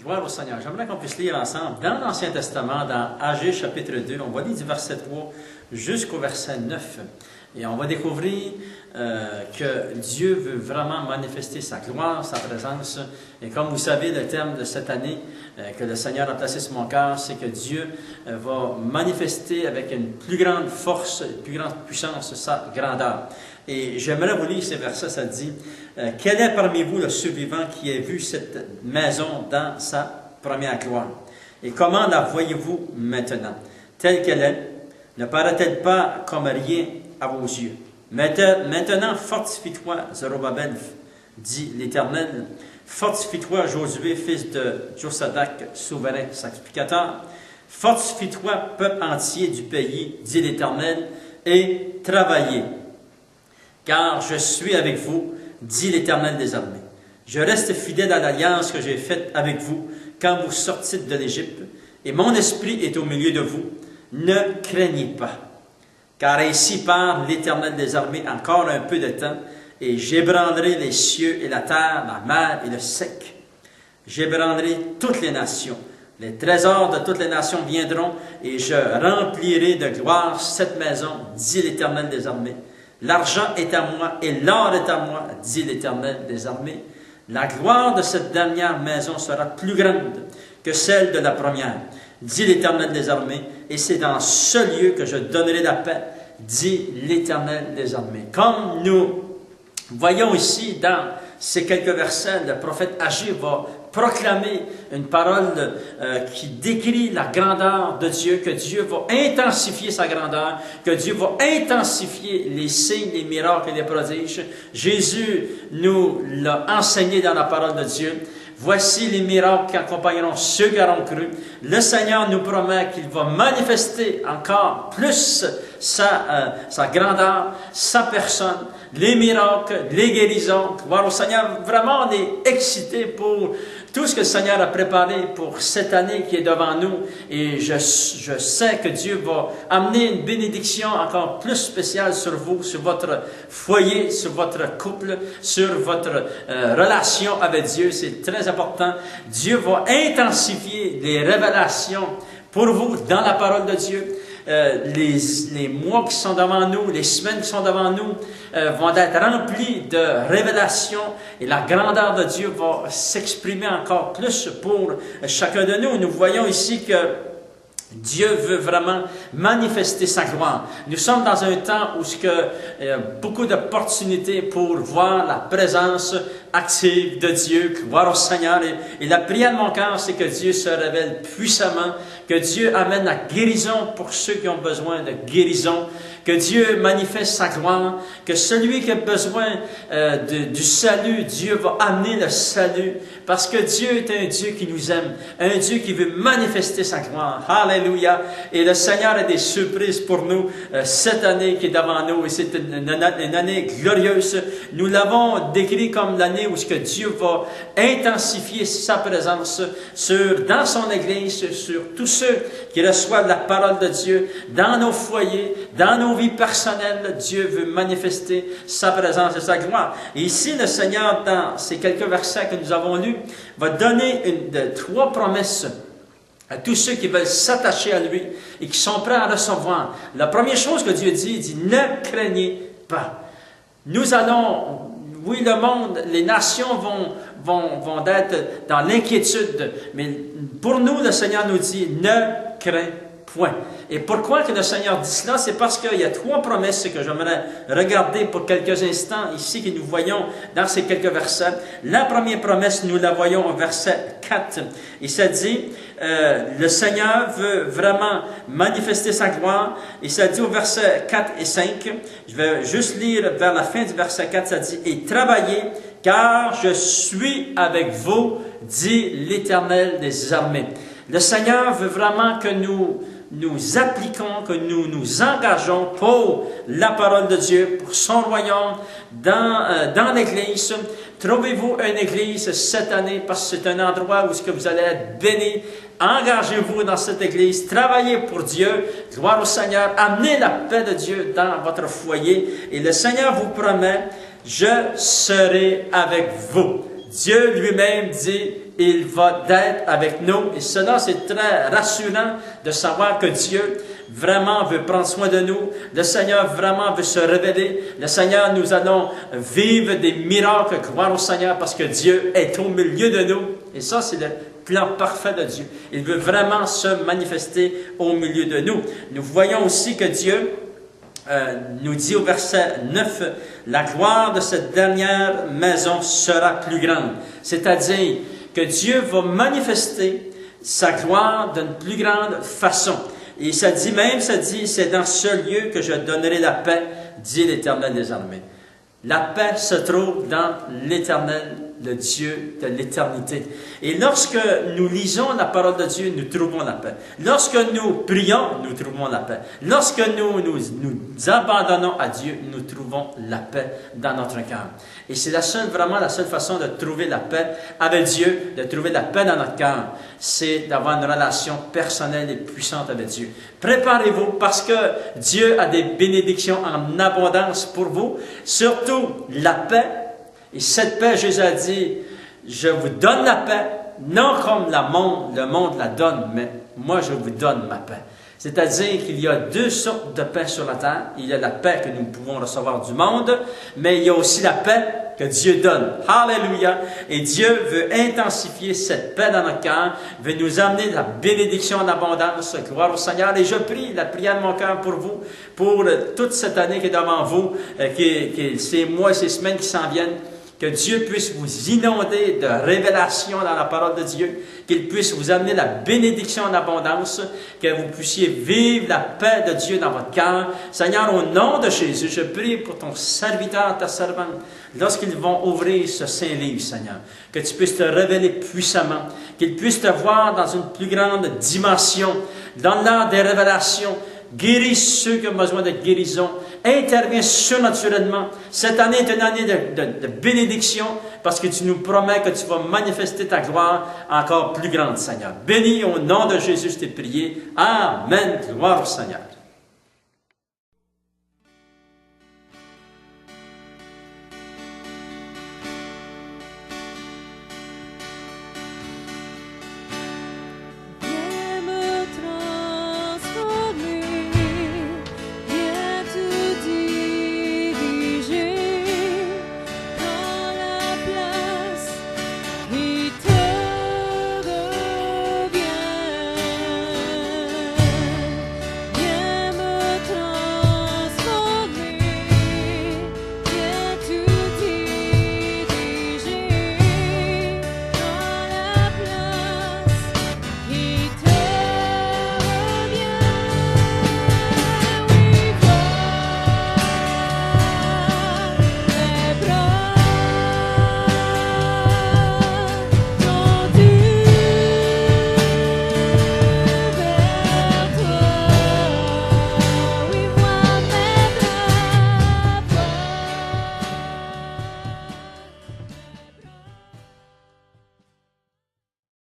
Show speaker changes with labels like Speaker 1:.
Speaker 1: Gloire au Seigneur. J'aimerais qu'on puisse lire ensemble dans l'Ancien Testament, dans Agé chapitre 2. On va lire du verset 3 jusqu'au verset 9. Et on va découvrir que Dieu veut vraiment manifester sa gloire, sa présence. Et comme vous savez, le thème de cette année que le Seigneur a placé sur mon cœur, c'est que Dieu va manifester avec une plus grande force, une plus grande puissance sa grandeur. Et j'aimerais vous lire ces versets, ça dit « Quel est parmi vous le survivant qui a vu cette maison dans sa première gloire? Et comment la voyez-vous maintenant? Telle qu'elle est, ne paraît-elle pas comme rien à vos yeux? Maintenant, fortifie-toi, Zorobabel, dit l'Éternel. Fortifie-toi, Josué, fils de Josadak, souverain sacrificateur. Fortifie-toi, peuple entier du pays, dit l'Éternel, et travaillez. Car je suis avec vous, dit l'Éternel des armées. Je reste fidèle à l'alliance que j'ai faite avec vous quand vous sortîtes de l'Égypte, et mon esprit est au milieu de vous. Ne craignez pas, car ainsi parle l'Éternel des armées encore un peu de temps, et j'ébranlerai les cieux et la terre, la mer et le sec. J'ébranlerai toutes les nations. Les trésors de toutes les nations viendront, et je remplirai de gloire cette maison, dit l'Éternel des armées. L'argent est à moi et l'or est à moi, dit l'Éternel des armées. La gloire de cette dernière maison sera plus grande que celle de la première, dit l'Éternel des armées, et c'est dans ce lieu que je donnerai la paix, dit l'Éternel des armées. Comme nous voyons ici dans ces quelques versets, le prophète Agé va proclamer une parole qui décrit la grandeur de Dieu, que Dieu va intensifier sa grandeur, que Dieu va intensifier les signes, les miracles et les prodiges. Jésus nous l'a enseigné dans la parole de Dieu. Voici les miracles qui accompagneront ceux qui auront cru. Le Seigneur nous promet qu'il va manifester encore plus sa grandeur, sa personne, les miracles, les guérisons. Gloire au Seigneur. Vraiment, on est excités pour tout ce que le Seigneur a préparé pour cette année qui est devant nous. Et je sais que Dieu va amener une bénédiction encore plus spéciale sur vous, sur votre foyer, sur votre couple, sur votre relation avec Dieu. C'est très important. Dieu va intensifier les révélations pour vous dans la parole de Dieu. Les mois qui sont devant nous, les semaines qui sont devant nous vont être remplis de révélations et la grandeur de Dieu va s'exprimer encore plus pour chacun de nous. Nous voyons ici que Dieu veut vraiment manifester sa gloire. Nous sommes dans un temps où il y a beaucoup d'opportunités pour voir la présence active de Dieu. Gloire au Seigneur. Et la prière de mon cœur, c'est que Dieu se révèle puissamment, que Dieu amène la guérison pour ceux qui ont besoin de guérison, que Dieu manifeste sa gloire, que celui qui a besoin du salut, Dieu va amener le salut, parce que Dieu est un Dieu qui nous aime, un Dieu qui veut manifester sa gloire. Alléluia! Et le Seigneur a des surprises pour nous cette année qui est devant nous, et c'est une année glorieuse. Nous l'avons décrit comme l'année où ce que Dieu va intensifier sa présence dans son Église, sur tous ceux qui reçoivent la parole de Dieu, dans nos foyers, dans nos vies personnelles. Dieu veut manifester sa présence et sa gloire. Et ici, le Seigneur, dans ces quelques versets que nous avons lus, va donner trois promesses à tous ceux qui veulent s'attacher à lui et qui sont prêts à recevoir. La première chose que Dieu dit, il dit « Ne craignez pas ». Nous allons, oui, le monde, les nations vont être dans l'inquiétude, mais pour nous, le Seigneur nous dit « Ne crains point ». Et pourquoi que le Seigneur dit cela? C'est parce qu'il y a trois promesses que j'aimerais regarder pour quelques instants ici, que nous voyons dans ces quelques versets. La première promesse, nous la voyons au verset 4. Et ça dit, le Seigneur veut vraiment manifester sa gloire. Et ça dit au verset 4 et 5, je vais juste lire vers la fin du verset 4, ça dit « Et travaillez, car je suis avec vous, dit l'Éternel des armées. » Le Seigneur veut vraiment que nous appliquons, que nous nous engageons pour la parole de Dieu, pour son royaume, dans l'Église. Trouvez-vous une Église cette année, parce que c'est un endroit où vous allez être bénis. Engagez-vous dans cette Église, travaillez pour Dieu, gloire au Seigneur, amenez la paix de Dieu dans votre foyer. Et le Seigneur vous promet, je serai avec vous. Dieu lui-même dit il va d'être avec nous. Et cela, c'est très rassurant de savoir que Dieu vraiment veut prendre soin de nous. Le Seigneur vraiment veut se révéler. Le Seigneur, nous allons vivre des miracles, gloire au Seigneur, parce que Dieu est au milieu de nous. Et ça, c'est le plan parfait de Dieu. Il veut vraiment se manifester au milieu de nous. Nous voyons aussi que Dieu nous dit au verset 9, « La gloire de cette dernière maison sera plus grande. » C'est-à-dire que Dieu va manifester sa gloire d'une plus grande façon. Et ça dit, c'est dans ce lieu que je donnerai la paix, dit l'Éternel des armées. La paix se trouve dans l'Éternel, le Dieu de l'éternité. Et lorsque nous lisons la parole de Dieu, nous trouvons la paix. Lorsque nous prions, nous trouvons la paix. Lorsque nous abandonnons à Dieu, nous trouvons la paix dans notre cœur. Et c'est vraiment la seule façon de trouver la paix avec Dieu, de trouver la paix dans notre cœur, c'est d'avoir une relation personnelle et puissante avec Dieu. Préparez-vous parce que Dieu a des bénédictions en abondance pour vous, surtout la paix. Et cette paix, Jésus a dit, je vous donne la paix, non comme le monde la donne, mais moi je vous donne ma paix. C'est-à-dire qu'il y a deux sortes de paix sur la terre. Il y a la paix que nous pouvons recevoir du monde, mais il y a aussi la paix que Dieu donne. Alléluia! Et Dieu veut intensifier cette paix dans notre cœur, veut nous amener la bénédiction en abondance. Gloire au Seigneur. Et je prie la prière de mon cœur pour vous, pour toute cette année qui est devant vous, ces mois et ces semaines qui s'en viennent. Que Dieu puisse vous inonder de révélations dans la parole de Dieu, qu'il puisse vous amener la bénédiction en abondance, que vous puissiez vivre la paix de Dieu dans votre cœur. Seigneur, au nom de Jésus, je prie pour ton serviteur, ta servante, lorsqu'ils vont ouvrir ce saint livre, Seigneur, que tu puisses te révéler puissamment, qu'ils puissent te voir dans une plus grande dimension, dans l'art des révélations. Guéris ceux qui ont besoin de guérison. Interviens surnaturellement. Cette année est une année de bénédiction parce que tu nous promets que tu vas manifester ta gloire encore plus grande, Seigneur. Bénis au nom de Jésus, je t'ai prié. Amen. Gloire au Seigneur.